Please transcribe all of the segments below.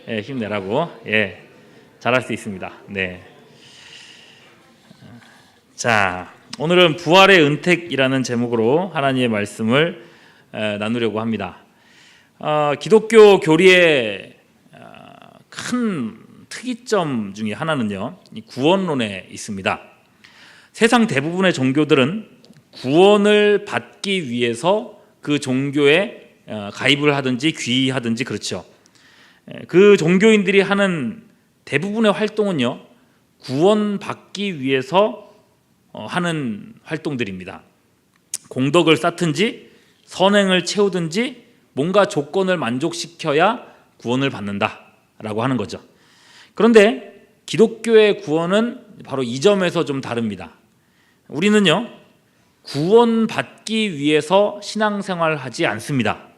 힘내라고 잘할 수 있습니다. 네. 자, 오늘은 부활의 은택이라는 제목으로 하나님의 말씀을 나누려고 합니다. 기독교 교리의 큰 특이점 중에 하나는요, 이 구원론에 있습니다. 세상 대부분의 종교들은 구원을 받기 위해서 그 종교에 가입을 하든지 귀의하든지 그렇죠. 그 종교인들이 하는 대부분의 활동은요, 구원받기 위해서 하는 활동들입니다. 공덕을 쌓든지 선행을 채우든지 뭔가 조건을 만족시켜야 구원을 받는다라고 하는 거죠. 그런데 기독교의 구원은 바로 이 점에서 좀 다릅니다. 우리는요, 구원받기 위해서 신앙생활을 하지 않습니다.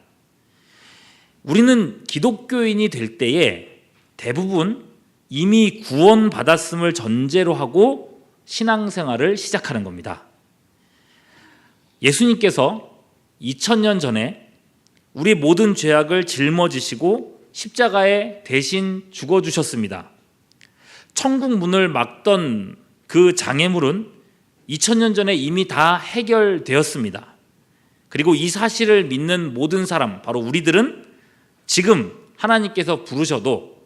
우리는 기독교인이 될 때에 대부분 이미 구원받았음을 전제로 하고 신앙생활을 시작하는 겁니다. 예수님께서 2000년 전에 우리 모든 죄악을 짊어지시고 십자가에 대신 죽어주셨습니다. 천국 문을 막던 그 장애물은 2000년 전에 이미 다 해결되었습니다. 그리고 이 사실을 믿는 모든 사람, 바로 우리들은 지금 하나님께서 부르셔도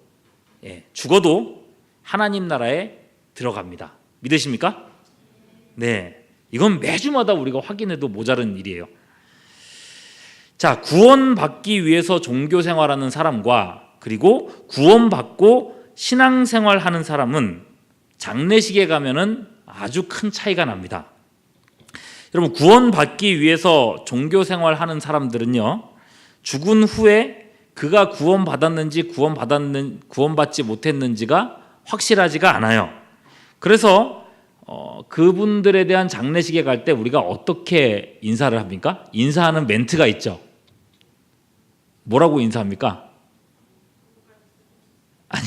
죽어도 하나님 나라에 들어갑니다. 믿으십니까? 네, 이건 매주마다 우리가 확인해도 모자른 일이에요. 자, 구원받기 위해서 종교생활하는 사람과 그리고 구원받고 신앙생활하는 사람은 장례식에 가면은 아주 큰 차이가 납니다. 여러분, 구원받기 위해서 종교생활하는 사람들은요, 죽은 후에 그가 구원받았는지 구원받지 못했는지가 확실하지가 않아요. 그래서 그분들에 대한 장례식에 갈 때 우리가 어떻게 인사를 합니까? 인사하는 멘트가 있죠. 뭐라고 인사합니까? 아니,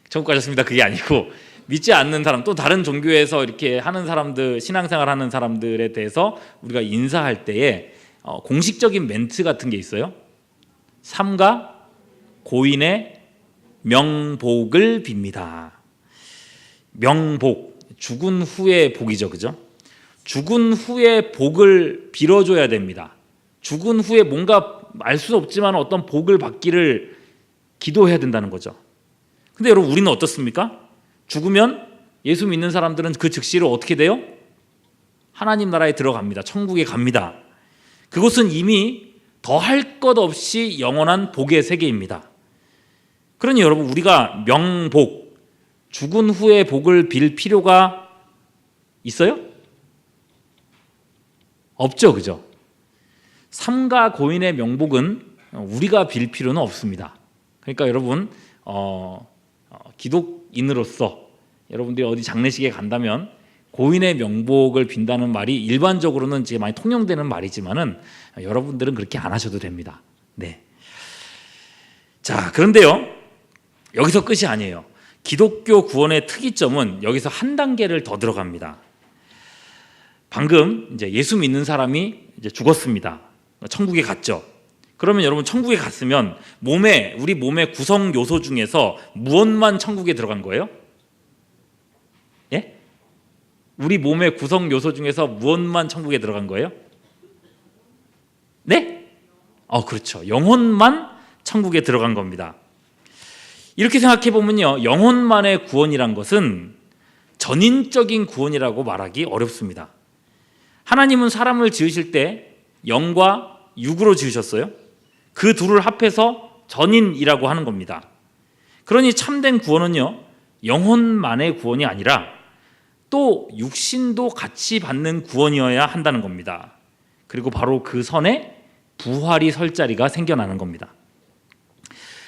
천국 가셨습니다. 그게 아니고, 믿지 않는 사람, 또 다른 종교에서 이렇게 하는 사람들, 신앙생활 하는 사람들에 대해서 우리가 인사할 때에 공식적인 멘트 같은 게 있어요. 삼가 고인의 명복을 빕니다. 명복, 죽은 후의 복이죠, 그죠? 죽은 후에 복을 빌어줘야 됩니다. 죽은 후에 뭔가 알 수 없지만 어떤 복을 받기를 기도해야 된다는 거죠. 근데 여러분, 우리는 어떻습니까? 죽으면 예수 믿는 사람들은 그 즉시로 어떻게 돼요? 하나님 나라에 들어갑니다. 천국에 갑니다. 그곳은 이미 더할 것 없이 영원한 복의 세계입니다. 그러니 여러분, 우리가 명복, 죽은 후에 복을 빌 필요가 있어요? 없죠, 그죠? 삼가 고인의 명복은 우리가 빌 필요는 없습니다. 그러니까 여러분, 기독인으로서 여러분들이 어디 장례식에 간다면 고인의 명복을 빈다는 말이 일반적으로는 이제 많이 통용되는 말이지만은 여러분들은 그렇게 안 하셔도 됩니다. 네. 자, 그런데요, 여기서 끝이 아니에요. 기독교 구원의 특이점은 여기서 한 단계를 더 들어갑니다. 방금 이제 예수 믿는 사람이 이제 죽었습니다. 천국에 갔죠. 그러면 여러분, 천국에 갔으면 우리 몸의 구성 요소 중에서 무엇만 천국에 들어간 거예요? 예? 우리 몸의 구성 요소 중에서 무엇만 천국에 들어간 거예요? 네? 그렇죠. 영혼만 천국에 들어간 겁니다. 이렇게 생각해 보면요, 영혼만의 구원이란 것은 전인적인 구원이라고 말하기 어렵습니다. 하나님은 사람을 지으실 때 영과 육으로 지으셨어요. 그 둘을 합해서 전인이라고 하는 겁니다. 그러니 참된 구원은요, 영혼만의 구원이 아니라 또 육신도 같이 받는 구원이어야 한다는 겁니다. 그리고 바로 그 선에 부활이 설 자리가 생겨나는 겁니다.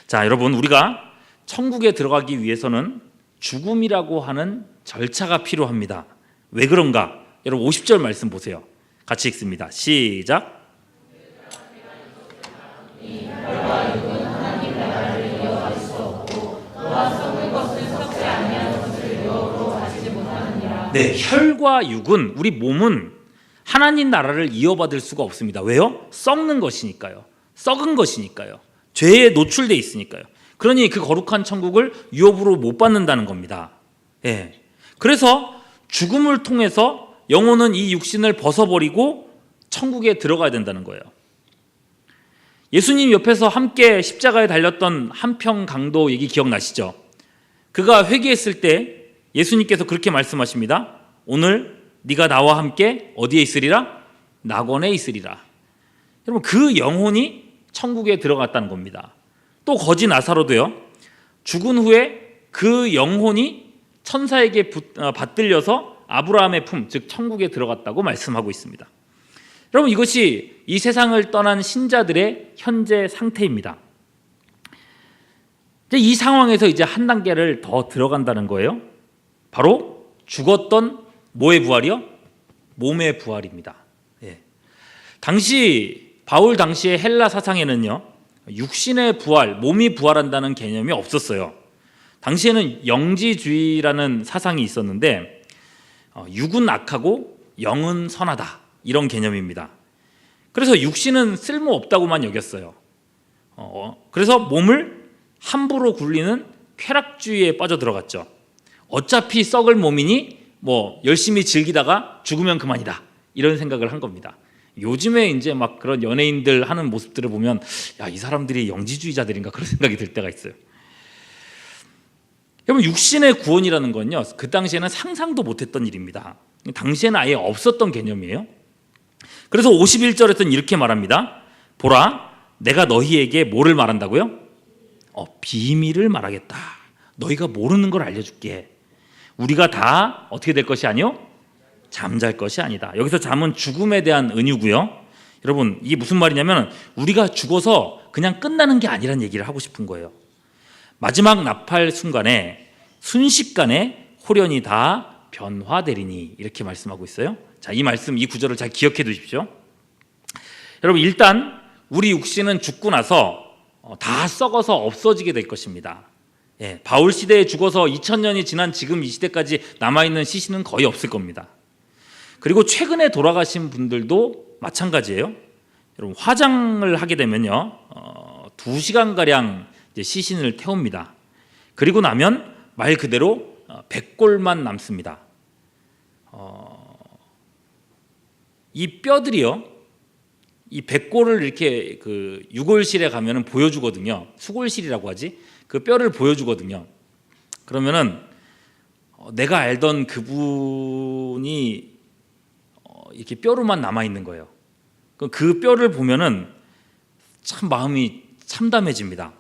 자, 여러분, 우리가 천국에 들어가기 위해서는 죽음이라고 하는 절차가 필요합니다. 왜 그런가? 여러분, 50절 말씀 보세요. 같이 읽습니다. 시작. 네, 혈과 육은, 우리 몸은 하나님 나라를 이어받을 수가 없습니다. 왜요? 썩는 것이니까요. 썩은 것이니까요. 죄에 노출되어 있으니까요. 그러니 그 거룩한 천국을 유업으로 못 받는다는 겁니다. 예. 그래서 죽음을 통해서 영혼은 이 육신을 벗어버리고 천국에 들어가야 된다는 거예요. 예수님 옆에서 함께 십자가에 달렸던 한평 강도 얘기 기억나시죠? 그가 회개했을 때 예수님께서 그렇게 말씀하십니다. 오늘 네가 나와 함께 어디에 있으리라? 낙원에 있으리라. 여러분, 그 영혼이 천국에 들어갔다는 겁니다. 또 거지 나사로도요, 죽은 후에 그 영혼이 천사에게 받들려서 아브라함의 품, 즉 천국에 들어갔다고 말씀하고 있습니다. 여러분, 이것이 이 세상을 떠난 신자들의 현재 상태입니다. 이 상황에서 이제 한 단계를 더 들어간다는 거예요. 바로 죽었던 뭐의 부활이요? 몸의 부활입니다. 예. 바울 당시의 헬라 사상에는요, 육신의 부활, 몸이 부활한다는 개념이 없었어요. 당시에는 영지주의라는 사상이 있었는데 육은 악하고 영은 선하다, 이런 개념입니다. 그래서 육신은 쓸모없다고만 여겼어요. 그래서 몸을 함부로 굴리는 쾌락주의에 빠져들어갔죠. 어차피 썩을 몸이니 열심히 즐기다가 죽으면 그만이다, 이런 생각을 한 겁니다. 요즘에 이제 막 그런 연예인들 하는 모습들을 보면 이 사람들이 영지주의자들인가, 그런 생각이 들 때가 있어요. 여러분, 육신의 구원이라는 건요, 그 당시에는 상상도 못했던 일입니다. 당시에는 아예 없었던 개념이에요. 그래서 51절에서는 이렇게 말합니다. 보라, 내가 너희에게 뭐를 말한다고요? 비밀을 말하겠다. 너희가 모르는 걸 알려줄게. 우리가 다 어떻게 될 것이 아니요? 잠잘 것이 아니다. 여기서 잠은 죽음에 대한 은유고요. 여러분, 이게 무슨 말이냐면 우리가 죽어서 그냥 끝나는 게 아니란 얘기를 하고 싶은 거예요. 마지막 나팔 순간에 순식간에 홀연이 다 변화되리니, 이렇게 말씀하고 있어요. 자, 이 말씀, 이 구절을 잘 기억해 두십시오. 여러분, 일단 우리 육신은 죽고 나서 다 썩어서 없어지게 될 것입니다. 예, 바울 시대에 죽어서 2000년이 지난 지금 이 시대까지 남아있는 시신은 거의 없을 겁니다. 그리고 최근에 돌아가신 분들도 마찬가지예요. 여러분, 화장을 하게 되면요, 2시간가량 시신을 태웁니다. 그리고 나면 말 그대로 백골만 남습니다. 이 뼈들이요, 이 백골을 이렇게 그 유골실에 가면은 보여주거든요. 수골실이라고 하지. 그 뼈를 보여주거든요. 그러면은 내가 알던 그분이 이렇게 뼈로만 남아 있는 거예요. 그 뼈를 보면은 참 마음이 참담해집니다.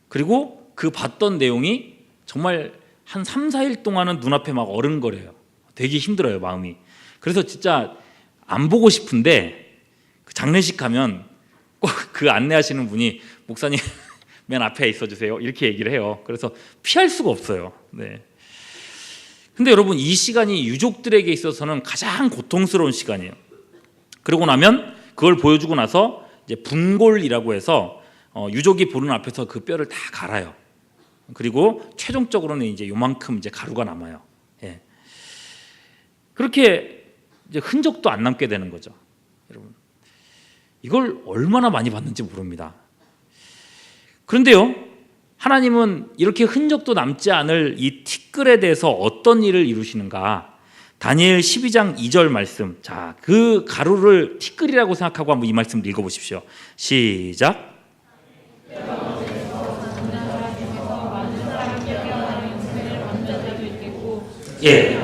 그리고 그 봤던 내용이 정말 한 3, 4일 동안은 눈앞에 막 어른거려요. 되게 힘들어요, 마음이. 그래서 진짜 안 보고 싶은데 그 장례식 가면 꼭 그 안내하시는 분이 목사님 맨 앞에 있어주세요, 이렇게 얘기를 해요. 그래서 피할 수가 없어요. 네. 근데 여러분, 이 시간이 유족들에게 있어서는 가장 고통스러운 시간이에요. 그러고 나면 그걸 보여주고 나서 이제 분골이라고 해서 유족이 보는 앞에서 그 뼈를 다 갈아요. 그리고 최종적으로는 이제 요만큼 이제 가루가 남아요. 예. 그렇게 이제 흔적도 안 남게 되는 거죠. 여러분, 이걸 얼마나 많이 봤는지 모릅니다. 그런데요, 하나님은 이렇게 흔적도 남지 않을 이 티끌에 대해서 어떤 일을 이루시는가? 다니엘 12장 2절 말씀. 자, 그 가루를 티끌이라고 생각하고 한번 이 말씀 읽어보십시오. 시작. 예,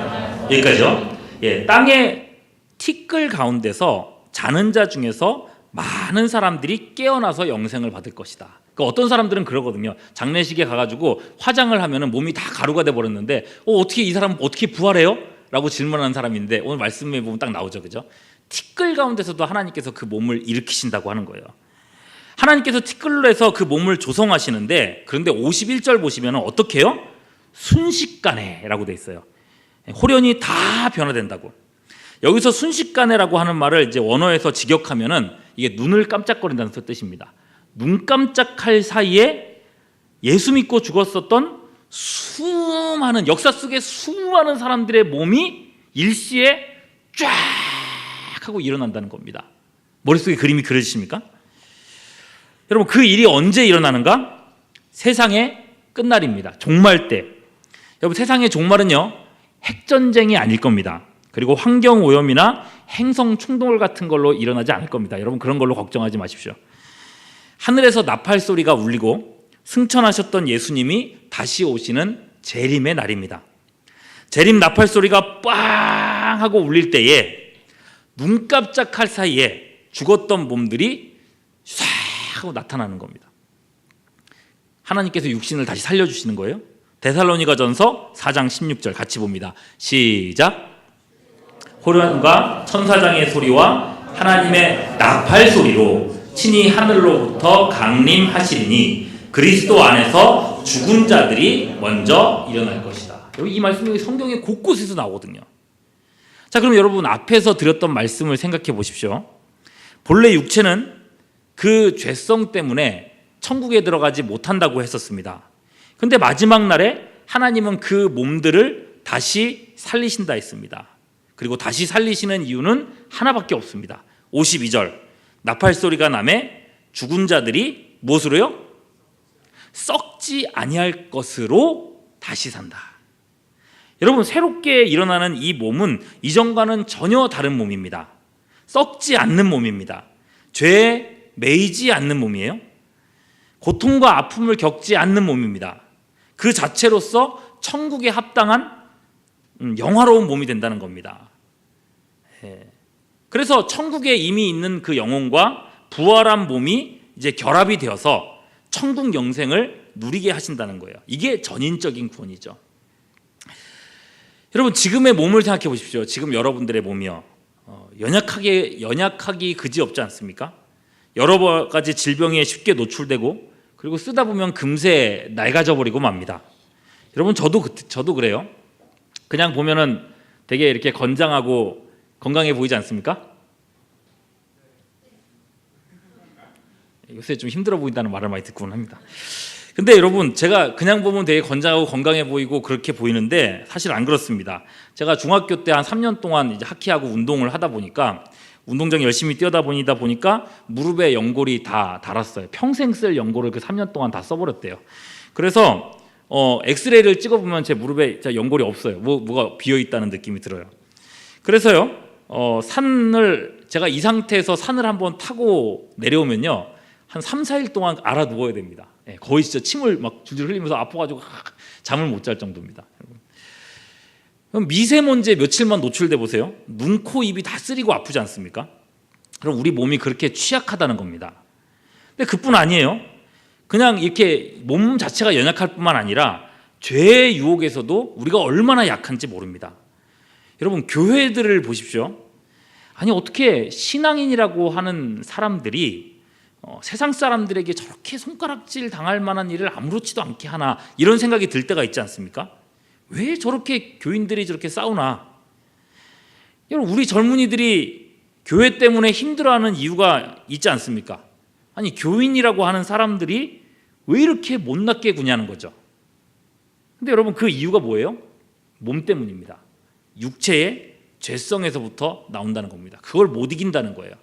여기까지요. 예, 땅의 티끌 가운데서 자는 자 중에서 많은 사람들이 깨어나서 영생을 받을 것이다. 어떤 사람들은 그러거든요. 장례식에 가가지고 화장을 하면은 몸이 다 가루가 돼 버렸는데 어떻게 이 사람 어떻게 부활해요? 라고 질문하는 사람인데 오늘 말씀에 보면 딱 나오죠, 그죠? 티끌 가운데서도 하나님께서 그 몸을 일으키신다고 하는 거예요. 하나님께서 티끌로 해서 그 몸을 조성하시는데, 그런데 51절 보시면 어떻게 해요? 순식간에라고 돼 있어요. 홀연이 다 변화된다고. 여기서 순식간에라고 하는 말을 이제 원어에서 직역하면은 이게 눈을 깜짝거린다는 뜻입니다. 눈 깜짝할 사이에 예수 믿고 죽었었던 수많은, 역사 속의 수많은 사람들의 몸이 일시에 쫙 하고 일어난다는 겁니다. 머릿속에 그림이 그려지십니까? 여러분, 그 일이 언제 일어나는가? 세상의 끝날입니다. 종말 때. 여러분, 세상의 종말은요, 핵전쟁이 아닐 겁니다. 그리고 환경오염이나 행성 충돌 같은 걸로 일어나지 않을 겁니다. 여러분, 그런 걸로 걱정하지 마십시오. 하늘에서 나팔 소리가 울리고 승천하셨던 예수님이 다시 오시는 재림의 날입니다. 재림 나팔 소리가 빵 하고 울릴 때에 눈 깜짝할 사이에 죽었던 몸들이 싹 하고 나타나는 겁니다. 하나님께서 육신을 다시 살려주시는 거예요. 데살로니가전서 4장 16절 같이 봅니다. 시작. 호련과 천사장의 소리와 하나님의 나팔 소리로 친히 하늘로부터 강림하시리니 그리스도 안에서 죽은 자들이 먼저 일어날 것이다. 이 말씀이 성경의 곳곳에서 나오거든요. 자, 그럼 여러분, 앞에서 드렸던 말씀을 생각해 보십시오. 본래 육체는 그 죄성 때문에 천국에 들어가지 못한다고 했었습니다. 근데 마지막 날에 하나님은 그 몸들을 다시 살리신다 했습니다. 그리고 다시 살리시는 이유는 하나밖에 없습니다. 52절 나팔 소리가 나매 죽은 자들이 무엇으로요? 썩지 아니할 것으로 다시 산다. 여러분, 새롭게 일어나는 이 몸은 이전과는 전혀 다른 몸입니다. 썩지 않는 몸입니다. 죄에 매이지 않는 몸이에요. 고통과 아픔을 겪지 않는 몸입니다. 그 자체로서 천국에 합당한 영화로운 몸이 된다는 겁니다. 그래서 천국에 이미 있는 그 영혼과 부활한 몸이 이제 결합이 되어서 천국 영생을 누리게 하신다는 거예요. 이게 전인적인 구원이죠. 여러분, 지금의 몸을 생각해 보십시오. 지금 여러분들의 몸이요, 연약하기 그지없지 않습니까? 여러 가지 질병에 쉽게 노출되고, 그리고 쓰다 보면 금세 낡아져 버리고 맙니다. 여러분, 저도 그래요. 그냥 보면은 되게 이렇게 건장하고 건강해 보이지 않습니까? 요새 좀 힘들어 보인다는 말을 많이 듣곤 합니다. 근데 여러분, 제가 그냥 보면 되게 건장하고 건강해 보이고 그렇게 보이는데 사실 안 그렇습니다. 제가 중학교 때 한 3년 동안 이제 하키하고 운동을 하다 보니까, 운동장 열심히 뛰어다 보니까 무릎에 연골이 다 닳았어요. 평생 쓸 연골을 그 3년 동안 다 써버렸대요. 그래서 엑스레이를 찍어보면 제 무릎에 연골이 없어요. 뭐가 비어있다는 느낌이 들어요. 그래서요, 제가 이 상태에서 산을 한번 타고 내려오면요, 한 3, 4일 동안 알아 누워야 됩니다. 거의 진짜 침을 막 줄줄 흘리면서 아파가지고 잠을 못 잘 정도입니다. 그럼 미세먼지에 며칠만 노출돼 보세요. 눈, 코, 입이 다 쓰리고 아프지 않습니까? 그럼 우리 몸이 그렇게 취약하다는 겁니다. 근데 그뿐 아니에요. 그냥 이렇게 몸 자체가 연약할 뿐만 아니라 죄의 유혹에서도 우리가 얼마나 약한지 모릅니다. 여러분, 교회들을 보십시오. 아니, 어떻게 신앙인이라고 하는 사람들이 세상 사람들에게 저렇게 손가락질 당할 만한 일을 아무렇지도 않게 하나, 이런 생각이 들 때가 있지 않습니까? 왜 저렇게 교인들이 저렇게 싸우나? 여러분, 우리 젊은이들이 교회 때문에 힘들어하는 이유가 있지 않습니까? 아니, 교인이라고 하는 사람들이 왜 이렇게 못났게 구냐는 거죠. 근데 여러분, 그 이유가 뭐예요? 몸 때문입니다. 육체의 죄성에서부터 나온다는 겁니다. 그걸 못 이긴다는 거예요.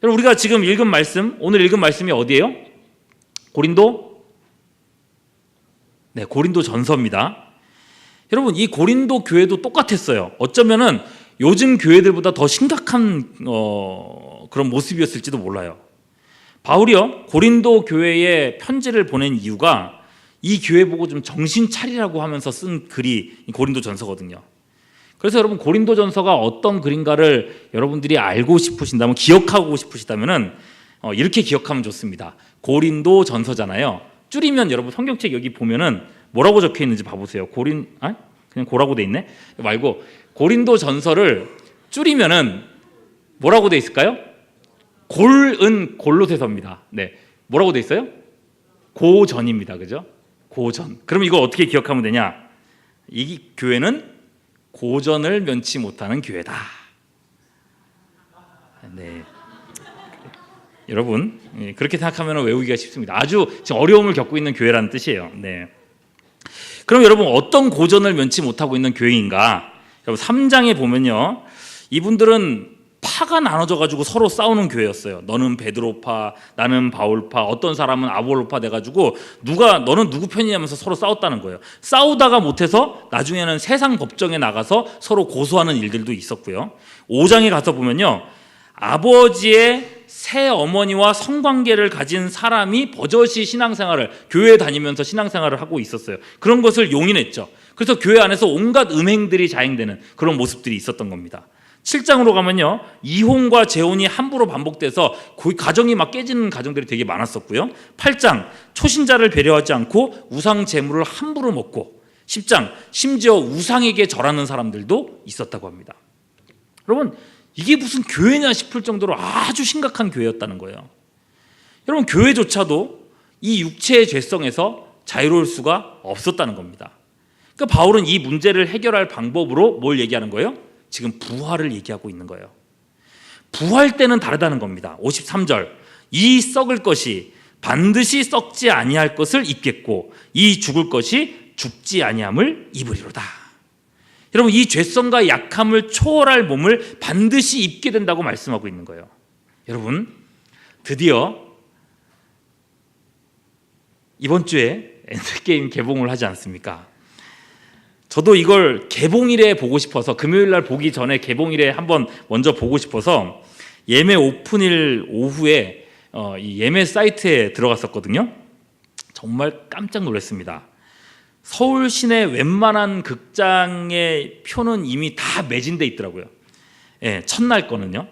여러분, 우리가 지금 읽은 말씀, 오늘 읽은 말씀이 어디예요? 고린도 전서입니다. 여러분, 이 고린도 교회도 똑같았어요. 어쩌면은 요즘 교회들보다 더 심각한 그런 모습이었을지도 몰라요. 바울이요, 고린도 교회에 편지를 보낸 이유가 이 교회 보고 좀 정신 차리라고 하면서 쓴 글이 고린도 전서거든요. 그래서 여러분, 고린도 전서가 어떤 글인가를 여러분들이 알고 싶으신다면, 기억하고 싶으시다면은 이렇게 기억하면 좋습니다. 고린도 전서잖아요. 줄이면 여러분, 성경책 여기 보면은 뭐라고 적혀 있는지 봐보세요. 그냥 고라고 돼 있네. 말고 고린도 전서를 줄이면은 뭐라고 돼 있을까요? 골은 골로새서입니다. 네, 뭐라고 돼 있어요? 고전입니다. 그죠? 고전. 그럼 이거 어떻게 기억하면 되냐? 이 교회는 고전을 면치 못하는 교회다. 네. 여러분, 그렇게 생각하면 외우기가 쉽습니다. 아주 지금 어려움을 겪고 있는 교회라는 뜻이에요. 네. 그럼 여러분, 어떤 고전을 면치 못하고 있는 교회인가? 여러분, 3장에 보면요, 이분들은 파가 나눠져 가지고 서로 싸우는 교회였어요. 너는 베드로파, 나는 바울파, 어떤 사람은 아볼로파 돼가지고 너는 누구 편이냐면서 서로 싸웠다는 거예요. 싸우다가 못해서 나중에는 세상 법정에 나가서 서로 고소하는 일들도 있었고요. 5장에 가서 보면요, 아버지의 새 어머니와 성관계를 가진 사람이 버젓이 신앙생활을, 교회에 다니면서 신앙생활을 하고 있었어요. 그런 것을 용인했죠. 그래서 교회 안에서 온갖 음행들이 자행되는 그런 모습들이 있었던 겁니다. 7장으로 가면요, 이혼과 재혼이 함부로 반복돼서 가정이 막 깨지는 가정들이 되게 많았었고요. 8장, 초신자를 배려하지 않고 우상 제물을 함부로 먹고, 10장, 심지어 우상에게 절하는 사람들도 있었다고 합니다. 여러분, 이게 무슨 교회냐 싶을 정도로 아주 심각한 교회였다는 거예요. 여러분, 교회조차도 이 육체의 죄성에서 자유로울 수가 없었다는 겁니다. 그러니까 바울은 이 문제를 해결할 방법으로 뭘 얘기하는 거예요? 지금 부활을 얘기하고 있는 거예요. 부활 때는 다르다는 겁니다. 53절, 이 썩을 것이 반드시 썩지 아니할 것을 입겠고 이 죽을 것이 죽지 아니함을 입으리로다. 여러분, 이 죄성과 약함을 초월할 몸을 반드시 입게 된다고 말씀하고 있는 거예요. 여러분, 드디어 이번 주에 엔드게임 개봉을 하지 않습니까? 저도 이걸 개봉일에 보고 싶어서, 금요일날 보기 전에 개봉일에 한번 먼저 보고 싶어서 예매 오픈일 오후에 이 예매 사이트에 들어갔었거든요. 정말 깜짝 놀랐습니다. 서울 시내 웬만한 극장의 표는 이미 다 매진돼 있더라고요. 예, 첫날 거는요.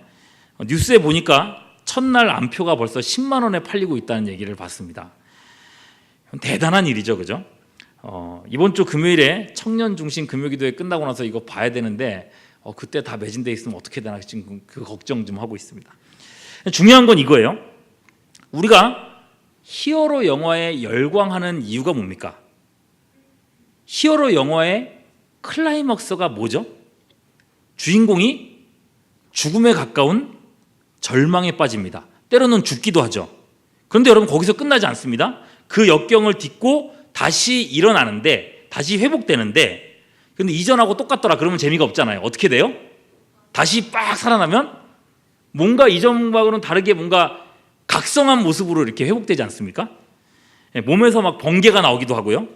뉴스에 보니까 첫날 안표가 벌써 10만 원에 팔리고 있다는 얘기를 봤습니다. 대단한 일이죠, 그죠? 이번 주 금요일에 청년 중심 금요기도회 끝나고 나서 이거 봐야 되는데 그때 다 매진돼 있으면 어떻게 되나 지금 그 걱정 좀 하고 있습니다. 중요한 건 이거예요. 우리가 히어로 영화에 열광하는 이유가 뭡니까? 히어로 영화의 클라이막스가 뭐죠? 주인공이 죽음에 가까운 절망에 빠집니다. 때로는 죽기도 하죠. 그런데 여러분, 거기서 끝나지 않습니다. 그 역경을 딛고 다시 일어나는데, 다시 회복되는데, 근데 이전하고 똑같더라 그러면 재미가 없잖아요. 어떻게 돼요? 다시 빡 살아나면 뭔가 이전과는 다르게 뭔가 각성한 모습으로 이렇게 회복되지 않습니까? 몸에서 막 번개가 나오기도 하고요.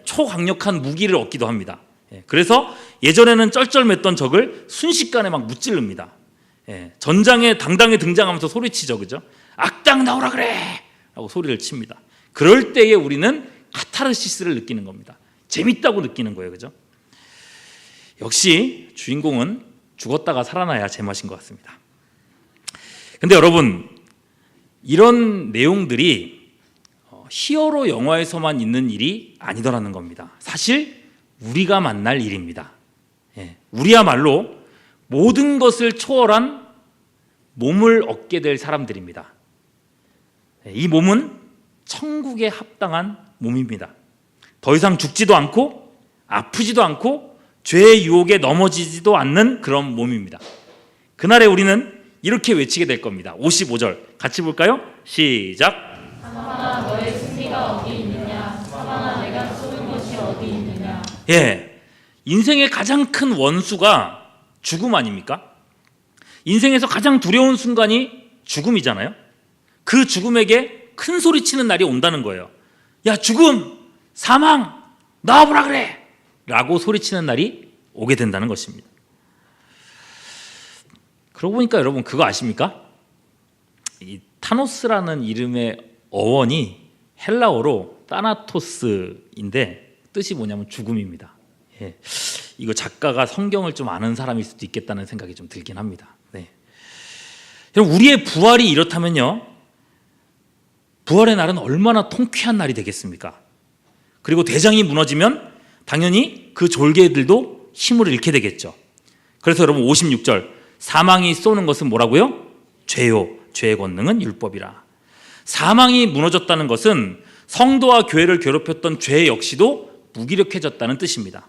초강력한 무기를 얻기도 합니다. 그래서 예전에는 쩔쩔맸던 적을 순식간에 막 무찌릅니다. 전장에 당당히 등장하면서 소리치죠, 그죠? 악당 나오라 그래! 라고 소리를 칩니다. 그럴 때에 우리는 카타르시스를 느끼는 겁니다. 재밌다고 느끼는 거예요, 그죠? 역시 주인공은 죽었다가 살아나야 제맛인 것 같습니다. 근데 여러분, 이런 내용들이 히어로 영화에서만 있는 일이 아니더라는 겁니다. 사실 우리가 만날 일입니다. 우리야말로 모든 것을 초월한 몸을 얻게 될 사람들입니다. 이 몸은 천국에 합당한 몸입니다. 더 이상 죽지도 않고 아프지도 않고 죄의 유혹에 넘어지지도 않는 그런 몸입니다. 그날에 우리는 이렇게 외치게 될 겁니다. 55절 같이 볼까요? 시작. 사망아, 너의 승리가 어디 있느냐? 사망아, 내가 쏘는 것이 어디 있느냐? 인생의 가장 큰 원수가 죽음 아닙니까? 인생에서 가장 두려운 순간이 죽음이잖아요. 그 죽음에게 큰 소리 치는 날이 온다는 거예요. 야, 죽음, 사망, 나와보라 그래! 라고 소리치는 날이 오게 된다는 것입니다. 그러고 보니까 여러분, 그거 아십니까? 이 타노스라는 이름의 어원이 헬라어로 타나토스인데 뜻이 뭐냐면 죽음입니다. 이거 작가가 성경을 좀 아는 사람일 수도 있겠다는 생각이 좀 들긴 합니다. 여러분, 우리의 부활이 이렇다면요, 부활의 날은 얼마나 통쾌한 날이 되겠습니까? 그리고 대장이 무너지면 당연히 그 졸개들도 힘을 잃게 되겠죠. 그래서 여러분, 56절 사망이 쏘는 것은 뭐라고요? 죄요, 죄의 권능은 율법이라. 사망이 무너졌다는 것은 성도와 교회를 괴롭혔던 죄 역시도 무기력해졌다는 뜻입니다.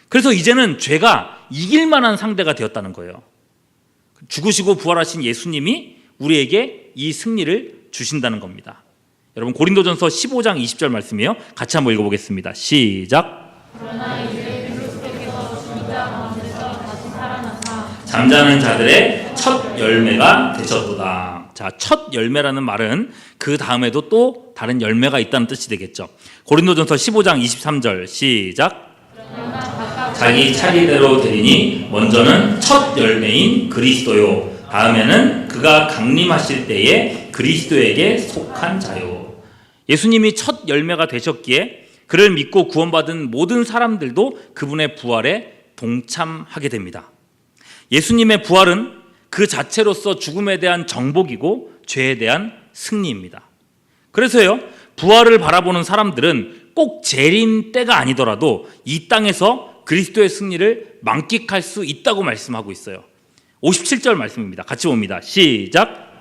그래서 이제는 죄가 이길 만한 상대가 되었다는 거예요. 죽으시고 부활하신 예수님이 우리에게 이 승리를 주신다는 겁니다. 여러분, 고린도전서 15장 20절 말씀이에요. 같이 한번 읽어보겠습니다. 시작. 그러나 이제 그리스도께서 죽은 자 가운데서 다시 살아나사 잠자는 자들의 첫 열매가 되셨도다. 자, 첫 열매라는 말은 그 다음에도 또 다른 열매가 있다는 뜻이 되겠죠. 고린도전서 15장 23절 시작. 자기 차례대로 되리니 먼저는 첫 열매인 그리스도요, 다음에는 그가 강림하실 때에 그리스도에게 속한 자요. 예수님이 첫 열매가 되셨기에 그를 믿고 구원받은 모든 사람들도 그분의 부활에 동참하게 됩니다. 예수님의 부활은 그 자체로서 죽음에 대한 정복이고 죄에 대한 승리입니다. 그래서요, 부활을 바라보는 사람들은 꼭 재림 때가 아니더라도 이 땅에서 그리스도의 승리를 만끽할 수 있다고 말씀하고 있어요. 57절 말씀입니다. 같이 봅니다. 시작.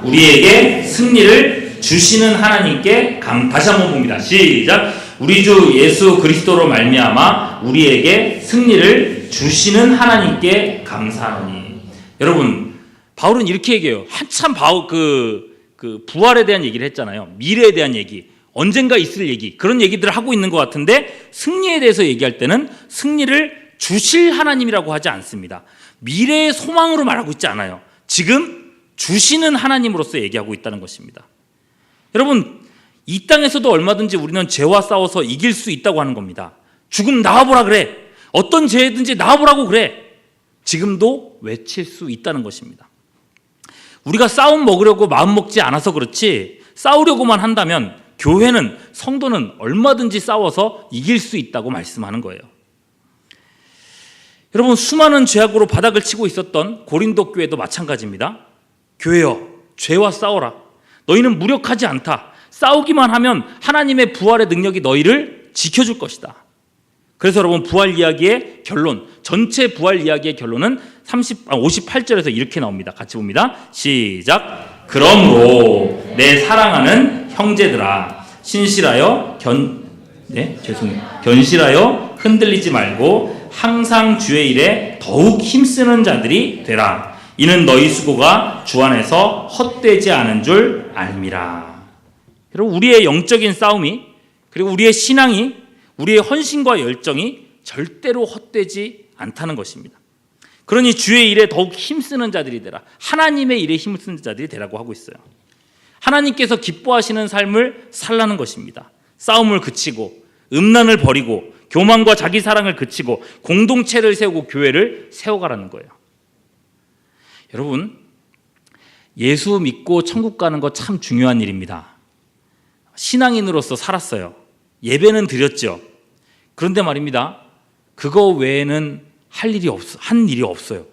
우리에게 승리를 주시는 하나님께 다시 한번 봅니다. 시작. 우리 주 예수 그리스도로 말미암아 우리에게 승리를 주시는 하나님께 감사하노니. 여러분, 바울은 이렇게 얘기해요. 한참 그 부활에 대한 얘기를 했잖아요. 미래에 대한 얘기, 언젠가 있을 얘기, 그런 얘기들을 하고 있는 것 같은데 승리에 대해서 얘기할 때는 승리를 주실 하나님이라고 하지 않습니다. 미래의 소망으로 말하고 있지 않아요. 지금 주시는 하나님으로서 얘기하고 있다는 것입니다. 여러분, 이 땅에서도 얼마든지 우리는 죄와 싸워서 이길 수 있다고 하는 겁니다. 죽음 나와보라 그래. 어떤 죄든지 나와보라고 그래. 지금도 외칠 수 있다는 것입니다. 우리가 싸움 먹으려고 마음 먹지 않아서 그렇지, 싸우려고만 한다면 교회는, 성도는 얼마든지 싸워서 이길 수 있다고 말씀하는 거예요. 여러분, 수많은 죄악으로 바닥을 치고 있었던 고린도 교회도 마찬가지입니다. 교회여, 죄와 싸워라. 너희는 무력하지 않다. 싸우기만 하면 하나님의 부활의 능력이 너희를 지켜줄 것이다. 그래서 여러분, 부활 이야기의 결론, 전체 부활 이야기의 결론은 58절에서 이렇게 나옵니다. 같이 봅니다. 시작. 그러므로 내 사랑하는 형제들아, 견실하여 흔들리지 말고 항상 주의 일에 더욱 힘쓰는 자들이 되라. 이는 너희 수고가 주 안에서 헛되지 않은 줄 알미라. 여러분, 우리의 영적인 싸움이, 그리고 우리의 신앙이, 우리의 헌신과 열정이 절대로 헛되지 않다는 것입니다. 그러니 주의 일에 더욱 힘쓰는 자들이 되라. 하나님의 일에 힘쓰는 자들이 되라고 하고 있어요. 하나님께서 기뻐하시는 삶을 살라는 것입니다. 싸움을 그치고 음란을 버리고 교만과 자기 사랑을 그치고 공동체를 세우고 교회를 세워가라는 거예요. 여러분, 예수 믿고 천국 가는 거 참 중요한 일입니다. 신앙인으로서 살았어요. 예배는 드렸죠. 그런데 말입니다, 그거 외에는 한 일이 없어요.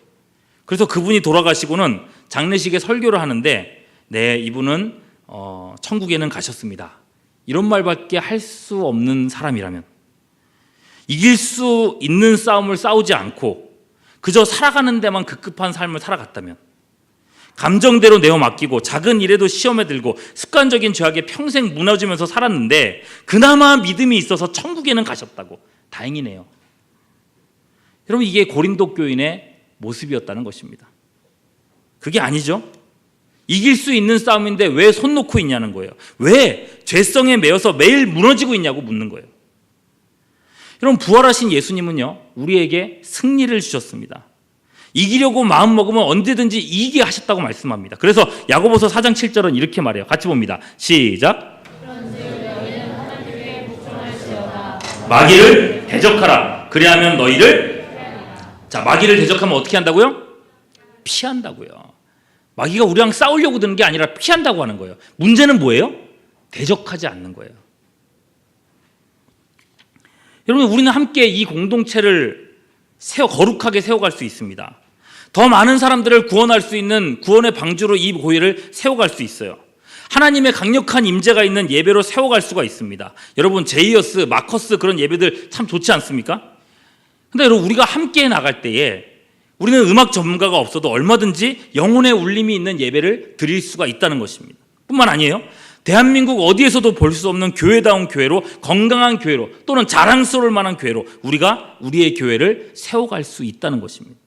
그래서 그분이 돌아가시고는 장례식에 설교를 하는데, 네, 이분은 천국에는 가셨습니다. 이런 말밖에 할 수 없는 사람이라면, 이길 수 있는 싸움을 싸우지 않고 그저 살아가는 데만 급급한 삶을 살아갔다면, 감정대로 내어 맡기고 작은 일에도 시험에 들고 습관적인 죄악에 평생 무너지면서 살았는데 그나마 믿음이 있어서 천국에는 가셨다고, 다행이네요. 여러분, 이게 고린도 교인의 모습이었다는 것입니다. 그게 아니죠. 이길 수 있는 싸움인데 왜 손 놓고 있냐는 거예요. 왜 죄성에 매여서 매일 무너지고 있냐고 묻는 거예요. 여러분, 부활하신 예수님은요, 우리에게 승리를 주셨습니다. 이기려고 마음 먹으면 언제든지 이기게 하셨다고 말씀합니다. 그래서 야고보서 4장 7절은 이렇게 말해요. 같이 봅니다. 시작. 마귀를 대적하라. 그리하면 너희를, 자, 마귀를 대적하면 어떻게 한다고요? 피한다고요. 마귀가 우리랑 싸우려고 드는 게 아니라 피한다고 하는 거예요. 문제는 뭐예요? 대적하지 않는 거예요. 여러분, 우리는 함께 이 공동체를 거룩하게 세워갈 수 있습니다. 더 많은 사람들을 구원할 수 있는 구원의 방주로 이 교회를 세워갈 수 있어요. 하나님의 강력한 임재가 있는 예배로 세워갈 수가 있습니다. 여러분, 제이어스, 마커스 그런 예배들 참 좋지 않습니까? 근데 여러분, 우리가 함께 나갈 때에 우리는 음악 전문가가 없어도 얼마든지 영혼의 울림이 있는 예배를 드릴 수가 있다는 것입니다. 뿐만 아니에요, 대한민국 어디에서도 볼 수 없는 교회다운 교회로, 건강한 교회로, 또는 자랑스러울 만한 교회로 우리가 우리의 교회를 세워갈 수 있다는 것입니다.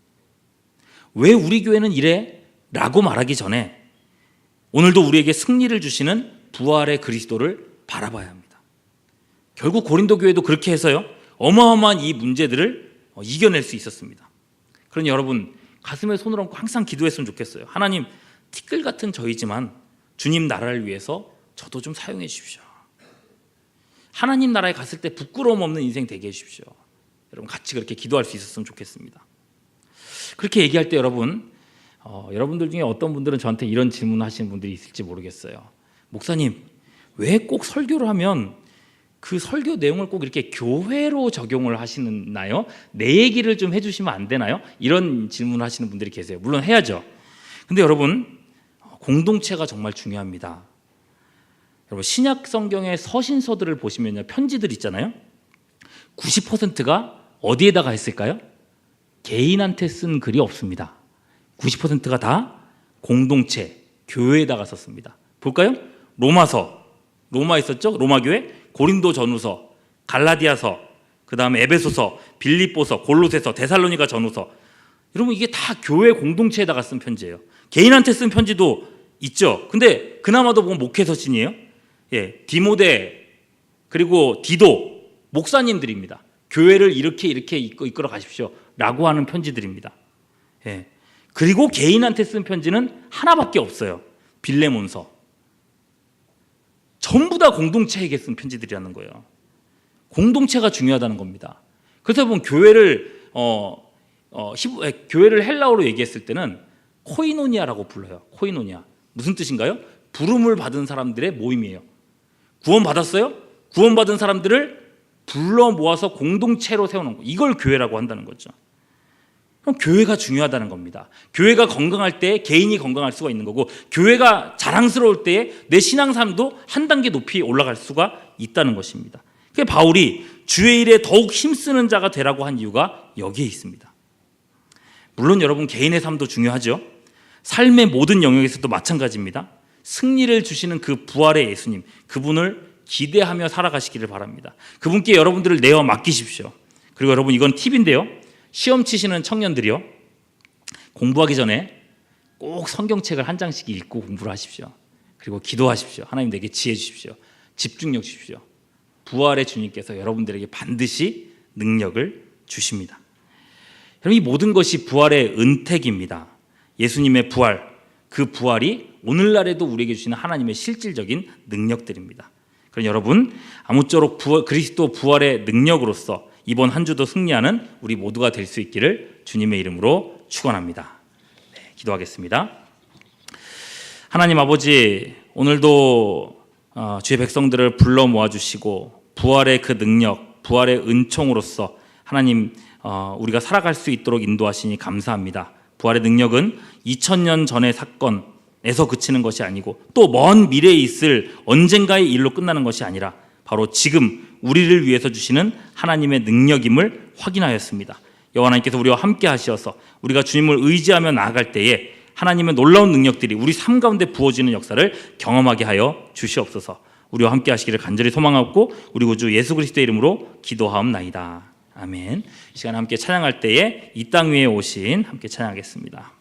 왜 우리 교회는 이래? 라고 말하기 전에 오늘도 우리에게 승리를 주시는 부활의 그리스도를 바라봐야 합니다. 결국 고린도 교회도 그렇게 해서요, 어마어마한 이 문제들을 이겨낼 수 있었습니다. 그러니 여러분 가슴에 손을 얹고 항상 기도했으면 좋겠어요. 하나님, 티끌 같은 저이지만 주님 나라를 위해서 저도 좀 사용해 주십시오. 하나님 나라에 갔을 때 부끄러움 없는 인생 되게 해주십시오. 여러분 같이 그렇게 기도할 수 있었으면 좋겠습니다. 그렇게 얘기할 때 여러분들 중에 어떤 분들은 저한테 이런 질문을 하시는 분들이 있을지 모르겠어요. 목사님, 왜 꼭 설교를 하면 그 설교 내용을 꼭 이렇게 교회로 적용을 하시나요? 내 얘기를 좀 해주시면 안 되나요? 이런 질문을 하시는 분들이 계세요. 물론 해야죠. 근데 여러분, 공동체가 정말 중요합니다. 여러분, 신약 성경의 서신서들을 보시면요, 편지들 있잖아요. 90%가 어디에다가 했을까요? 개인한테 쓴 글이 없습니다. 90%가 다 공동체, 교회에다가 썼습니다. 볼까요? 로마서, 로마 있었죠? 로마 교회, 고린도 전후서, 갈라디아서, 그 다음에 에베소서, 빌립보서, 골로새서, 데살로니가 전후서. 여러분 이게 다 교회 공동체에다가 쓴 편지예요. 개인한테 쓴 편지도 있죠. 근데 그나마도 보면 목회서신이에요. 디모데 그리고 디도 목사님들입니다. 교회를 이렇게 이끌어 가십시오 라고 하는 편지들입니다. 그리고 개인한테 쓴 편지는 하나밖에 없어요. 빌레몬서. 전부 다 공동체에게 쓴 편지들이라는 거예요. 공동체가 중요하다는 겁니다. 그래서 보면 교회를 교회를 헬라어로 얘기했을 때는 코이노니아라고 불러요. 코이노니아. 무슨 뜻인가요? 부름을 받은 사람들의 모임이에요. 구원받았어요? 구원받은 사람들을 불러 모아서 공동체로 세우는 거. 이걸 교회라고 한다는 거죠. 그럼 교회가 중요하다는 겁니다. 교회가 건강할 때 개인이 건강할 수가 있는 거고, 교회가 자랑스러울 때에 내 신앙삶도 한 단계 높이 올라갈 수가 있다는 것입니다. 그래서 바울이 주의 일에 더욱 힘쓰는 자가 되라고 한 이유가 여기에 있습니다. 물론 여러분 개인의 삶도 중요하죠. 삶의 모든 영역에서도 마찬가지입니다. 승리를 주시는 그 부활의 예수님, 그분을 기대하며 살아가시기를 바랍니다. 그분께 여러분들을 내어 맡기십시오. 그리고 여러분 이건 팁인데요. 시험 치시는 청년들이요, 공부하기 전에 꼭 성경책을 한 장씩 읽고 공부를 하십시오. 그리고 기도하십시오. 하나님 내게 지혜 주십시오. 집중력 주십시오. 부활의 주님께서 여러분들에게 반드시 능력을 주십니다. 여러분 이 모든 것이 부활의 은택입니다. 예수님의 부활, 그 부활이 오늘날에도 우리에게 주시는 하나님의 실질적인 능력들입니다. 그럼 여러분 아무쪼록 그리스도 부활의 능력으로서 이번 한 주도 승리하는 우리 모두가 될 수 있기를 주님의 이름으로 축원합니다. 기도하겠습니다. 하나님 아버지, 오늘도 주의 백성들을 불러 모아주시고 부활의 그 능력, 부활의 은총으로서 하나님 우리가 살아갈 수 있도록 인도하시니 감사합니다. 부활의 능력은 2000년 전의 사건에서 그치는 것이 아니고 또 먼 미래에 있을 언젠가의 일로 끝나는 것이 아니라 바로 지금 우리를 위해서 주시는 하나님의 능력임을 확인하였습니다. 여호와 하나님께서 우리와 함께 하시어서 우리가 주님을 의지하며 나아갈 때에 하나님의 놀라운 능력들이 우리 삶 가운데 부어지는 역사를 경험하게 하여 주시옵소서. 우리와 함께 하시기를 간절히 소망하고 우리 구주 예수 그리스도의 이름으로 기도하옵나이다. 아멘. 이 시간 함께 찬양할 때에 이 땅 위에 오신 함께 찬양하겠습니다.